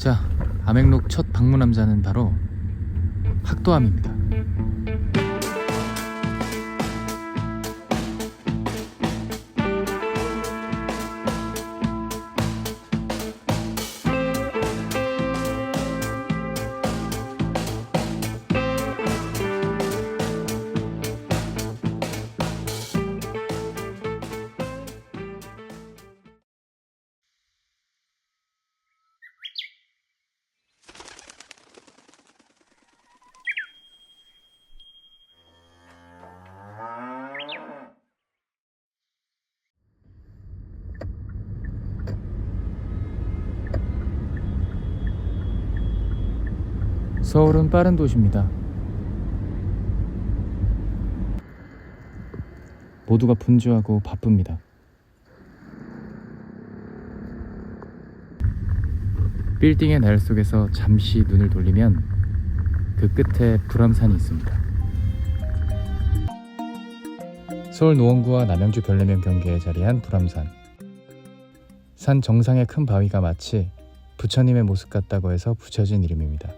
자, 아맹록 첫 방문함자는 바로 학도암입니다. 서울은 빠른 도시입니다. 모두가 분주하고 바쁩니다. 빌딩의 날 속에서 잠시 눈을 돌리면 그 끝에 불암산이 있습니다. 서울 노원구와 남양주 별내면 경계에 자리한 불암산. 산 정상의 큰 바위가 마치 부처님의 모습 같다고 해서 붙여진 이름입니다.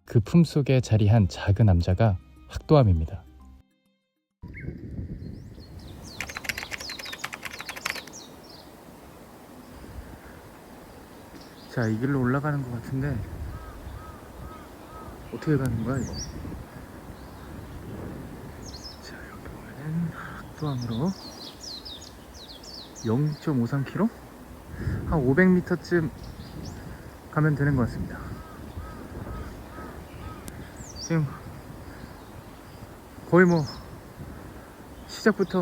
그 품속에 자리한 작은 암자가 학도암입니다. 자, 이 길로 올라가는 것 같은데 어떻게 가는 거야 이거? 자, 여기 보면은 학도암으로 0.53km? 한 500m쯤 가면 되는 것 같습니다. 지금 거의 뭐 시작부터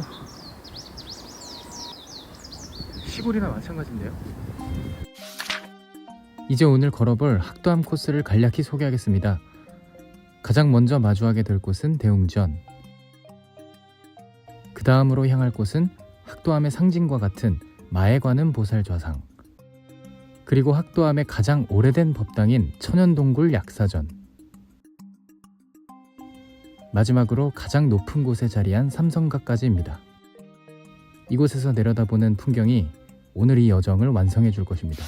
시골이나 마찬가지인데요. 이제 오늘 걸어볼 학도암 코스를 간략히 소개하겠습니다. 가장 먼저 마주하게 될 곳은 대웅전. 그 다음으로 향할 곳은 학도암의 상징과 같은 마에 관음 보살 좌상, 그리고 학도암의 가장 오래된 법당인 천연동굴 약사전, 마지막으로 가장 높은 곳에 자리한 삼성각까지입니다. 이곳에서 내려다보는 풍경이 오늘 이 여정을 완성해 줄 것입니다.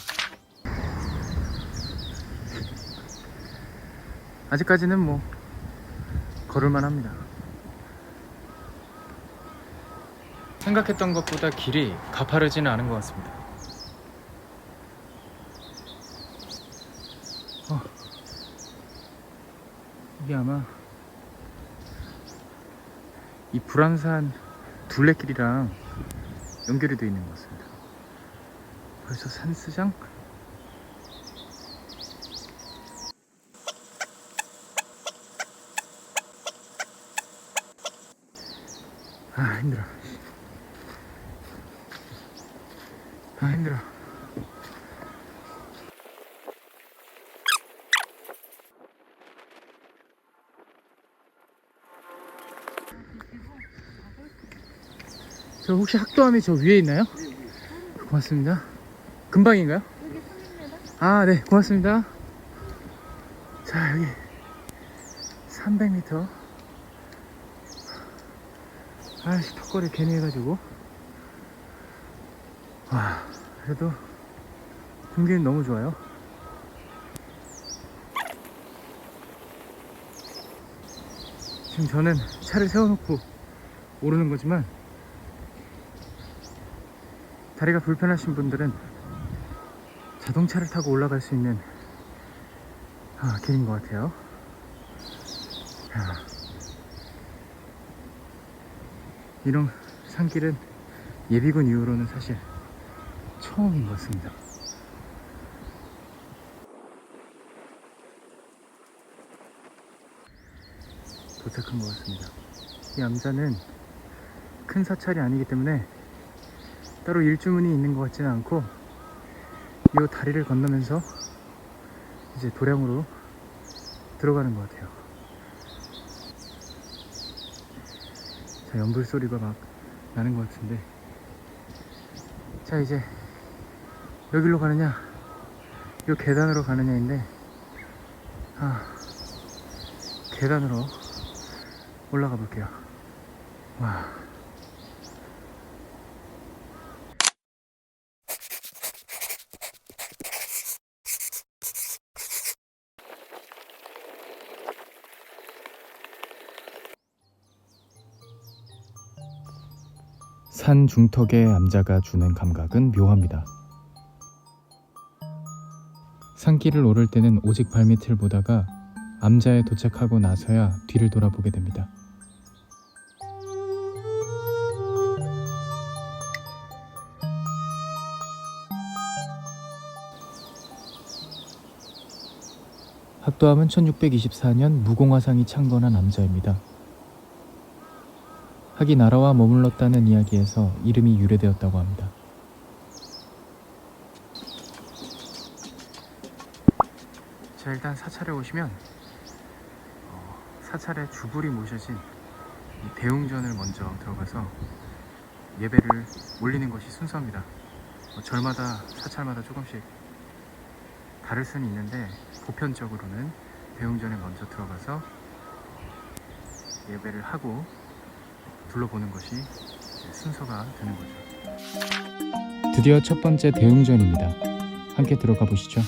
아직까지는 뭐 걸을만 합니다. 생각했던 것보다 길이 가파르지는 않은 것 같습니다. 이게 아마 이 불암산 둘레길이랑 연결이 되어 있는 것 같습니다. 벌써 산스장? 아, 힘들어. 아, 힘들어. 저 혹시 학도암이 저 위에 있나요? 고맙습니다. 금방인가요? 여기 300m? 아, 네, 고맙습니다. 자, 여기 300m. 아이씨, 턱걸이 괜히 해가지고. 와, 그래도 공기는 너무 좋아요. 지금 저는 차를 세워놓고 오르는 거지만 다리가 불편하신 분들은 자동차를 타고 올라갈 수 있는 길인 것 같아요. 이런 산길은 예비군 이후로는 사실 처음인 것 같습니다. 도착한 것 같습니다. 이 암자는 큰 사찰이 아니기 때문에 따로 일주문이 있는 것 같지는 않고 이 다리를 건너면서 이제 도량으로 들어가는 것 같아요. 자, 연불 소리가 막 나는 것 같은데, 자, 이제 여기로 가느냐 이 계단으로 가느냐인데, 계단으로 올라가 볼게요. 와, 산 중턱의 암자가 주는 감각은 묘합니다. 산길을 오를 때는 오직 발밑을 보다가 암자에 도착하고 나서야 뒤를 돌아보게 됩니다. 학도암은 1624년 무공화상이 창건한 암자입니다. 학이 나라와 머물렀다는 이야기에서 이름이 유래되었다고 합니다. 자, 일단 사찰에 오시면 사찰에 주불이 모셔진 이 대웅전을 먼저 들어가서 예배를 올리는 것이 순서입니다. 절마다 사찰마다 조금씩 다를 수는 있는데 보편적으로는 대웅전에 먼저 들어가서 예배를 하고 둘러보는 것이 순서가 되는 거죠. 드디어 첫 번째 대웅전입니다. 함께 들어가 보시죠.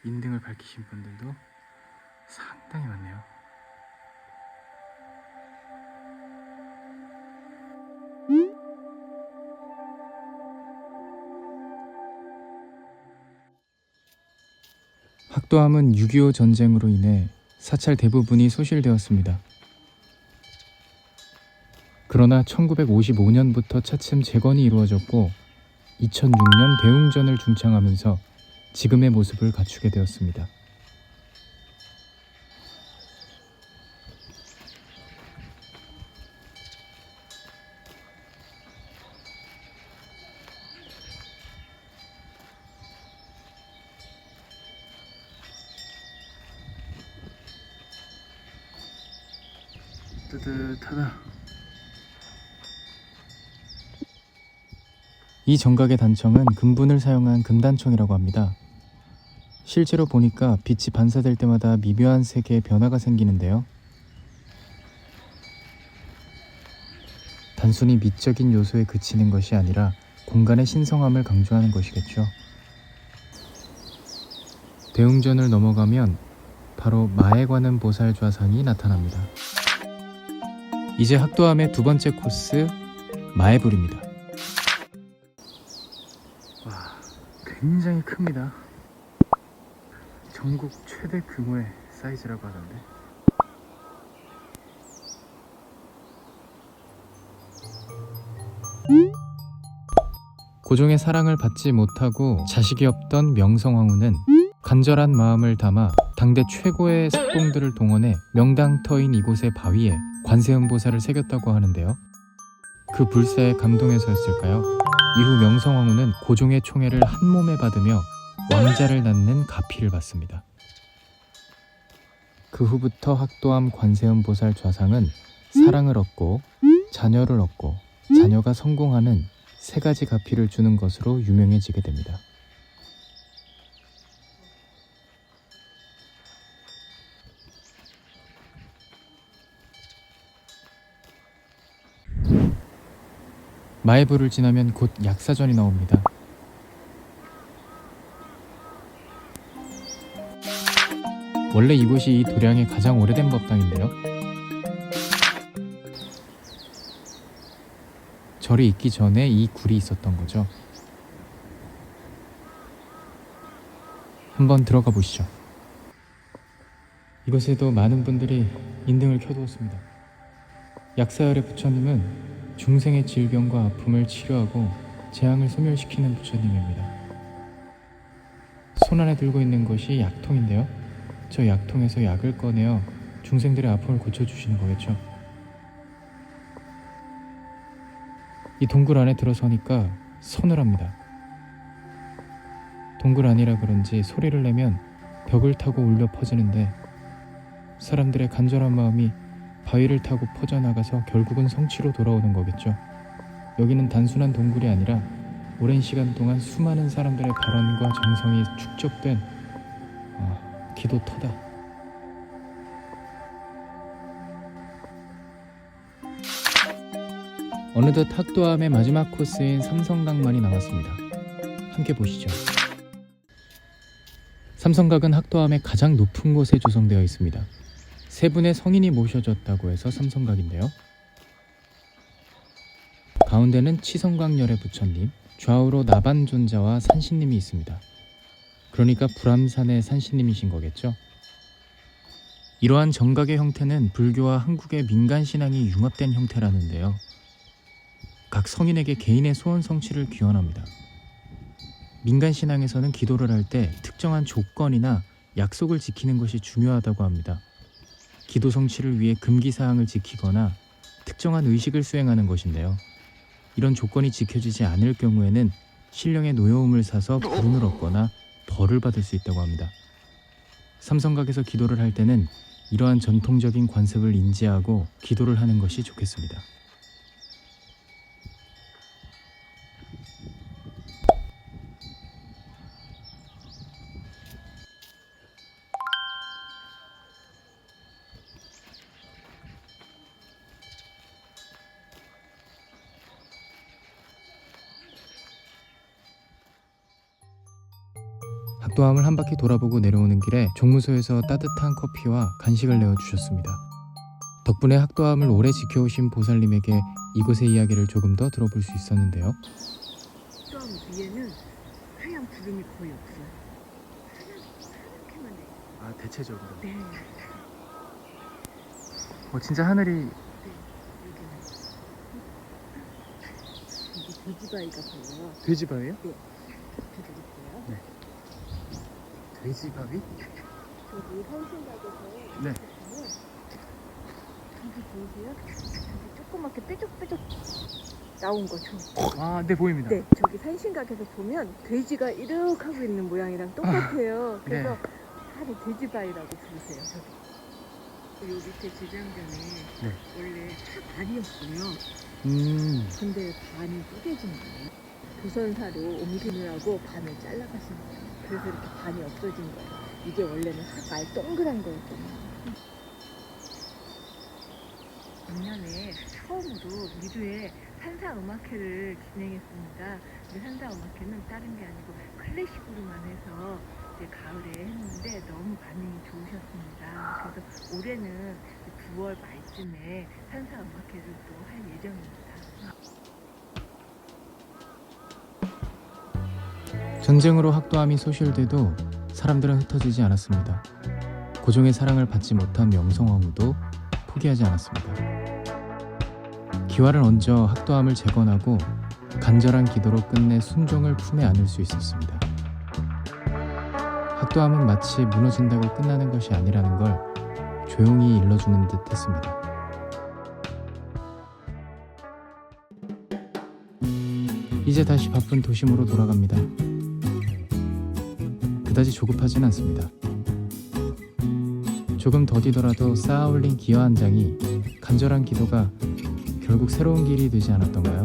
인등을 밝히신 분들도 상당히 많네요. 학도암은 6.25 전쟁으로 인해 사찰 대부분이 소실되었습니다. 그러나 1955년부터 차츰 재건이 이루어졌고 2006년 대웅전을 중창하면서 지금의 모습을 갖추게 되었습니다. 뜨뜻하다. 이 정각의 단청은 금분을 사용한 금단청이라고 합니다. 실제로 보니까 빛이 반사될 때마다 미묘한 색의 변화가 생기는데요. 단순히 미적인 요소에 그치는 것이 아니라 공간의 신성함을 강조하는 것이겠죠. 대웅전을 넘어가면 바로 마에 관한 보살 좌상이 나타납니다. 이제 학도암의 두 번째 코스, 마애불입니다. 와, 굉장히 큽니다. 전국 최대 규모의 사이즈라고 하던데. 고종의 사랑을 받지 못하고 자식이 없던 명성황후는 간절한 마음을 담아 당대 최고의 석봉들을 동원해 명당터인 이곳의 바위에 관세음보살을 새겼다고 하는데요. 그 불사에 감동해서였을까요? 이후 명성황후는 고종의 총애를 한 몸에 받으며 왕자를 낳는 가피를 받습니다. 그 후부터 학도암 관세음보살 좌상은 사랑을 얻고 자녀를 얻고 자녀가 성공하는 세 가지 가피를 주는 것으로 유명해지게 됩니다. 마애불을 지나면 곧 약사전이 나옵니다. 원래 이곳이 이 도량의 가장 오래된 법당인데요. 절이 있기 전에 이 굴이 있었던 거죠. 한번 들어가 보시죠. 이곳에도 많은 분들이 인등을 켜두었습니다. 약사열의 부처님은 중생의 질병과 아픔을 치료하고 재앙을 소멸시키는 부처님입니다. 손안에 들고 있는 것이 약통인데요. 저 약통에서 약을 꺼내어 중생들의 아픔을 고쳐주시는 거겠죠. 이 동굴 안에 들어서니까 서늘합니다. 동굴 안이라 그런지 소리를 내면 벽을 타고 울려 퍼지는데 사람들의 간절한 마음이 바위를 타고 퍼져나가서 결국은 성취로 돌아오는 거겠죠. 여기는 단순한 동굴이 아니라 오랜 시간 동안 수많은 사람들의 발언과 정성이 축적된 기도터다. 어느덧 학도암의 마지막 코스인 삼성각만이 남았습니다. 함께 보시죠. 삼성각은 학도암의 가장 높은 곳에 조성되어 있습니다. 세 분의 성인이 모셔졌다고 해서 삼성각인데요. 가운데는 치성각열의 부처님, 좌우로 나반존자와 산신님이 있습니다. 그러니까 불암산의 산신님이신 거겠죠. 이러한 정각의 형태는 불교와 한국의 민간신앙이 융합된 형태라는데요. 각 성인에게 개인의 소원 성취를 기원합니다. 민간신앙에서는 기도를 할 때 특정한 조건이나 약속을 지키는 것이 중요하다고 합니다. 기도 성취를 위해 금기사항을 지키거나 특정한 의식을 수행하는 것인데요. 이런 조건이 지켜지지 않을 경우에는 신령의 노여움을 사서 불운을 얻거나 벌을 받을 수 있다고 합니다. 삼성각에서 기도를 할 때는 이러한 전통적인 관습을 인지하고 기도를 하는 것이 좋겠습니다. 학도암을 한 바퀴 돌아보고 내려오는 길에 종무소에서 따뜻한 커피와 간식을 내어주셨습니다. 덕분에 학도암을 오래 지켜오신 보살님에게 이곳의 이야기를 조금 더 들어볼 수 있었는데요. 학도암 위에는 하얀 구름이 거의 없어요. 하얗게만 해요. 아, 대체적으로. 네. 진짜 하늘이. 네. 여기 돼지바위가 보여요. 돼지바위요? 네. 드릴게요. 네. 돼지바위? 저기 선생각에서 네. 보면 저기 보이세요? 저기 조그맣게 뾰족뾰족 나온 거죠. 아, 네, 보입니다. 네, 저기 산신각에서 보면 돼지가 이렇게 하고 있는 모양이랑 똑같아요. 그래서 네. 하루 돼지바위라고 부르세요. 저기. 요 밑에 지장전에 네. 원래 다 반이었어요. 근데 반이 쪼개진 거예요. 조선사로 옮기느라고 반을 잘라가신 거예요. 그래서 이렇게 반이 없어진 거예요. 이게 원래는 삭알 동그란 거였거든요. 작년에 처음으로 미주에 산사음악회를 진행했습니다. 근데 산사음악회는 다른 게 아니고 클래식으로만 해서 이제 가을에 했는데 너무 반응이 좋으셨습니다. 그래서 올해는 9월 말쯤에 산사음악회를 또 할 예정입니다. 전쟁으로 학도암이 소실돼도 사람들은 흩어지지 않았습니다. 고종의 사랑을 받지 못한 명성황후도 포기하지 않았습니다. 기와를 얹어 학도암을 재건하고 간절한 기도로 끝내 순종을 품에 안을 수 있었습니다. 학도암은 마치 무너진다고 끝나는 것이 아니라는 걸 조용히 일러주는 듯 했습니다. 이제 다시 바쁜 도심으로 돌아갑니다. 그다지 조급하진 않습니다. 조금 더디더라도 쌓아 올린 기와 한 장이 간절한 기도가 결국 새로운 길이 되지 않았던가요?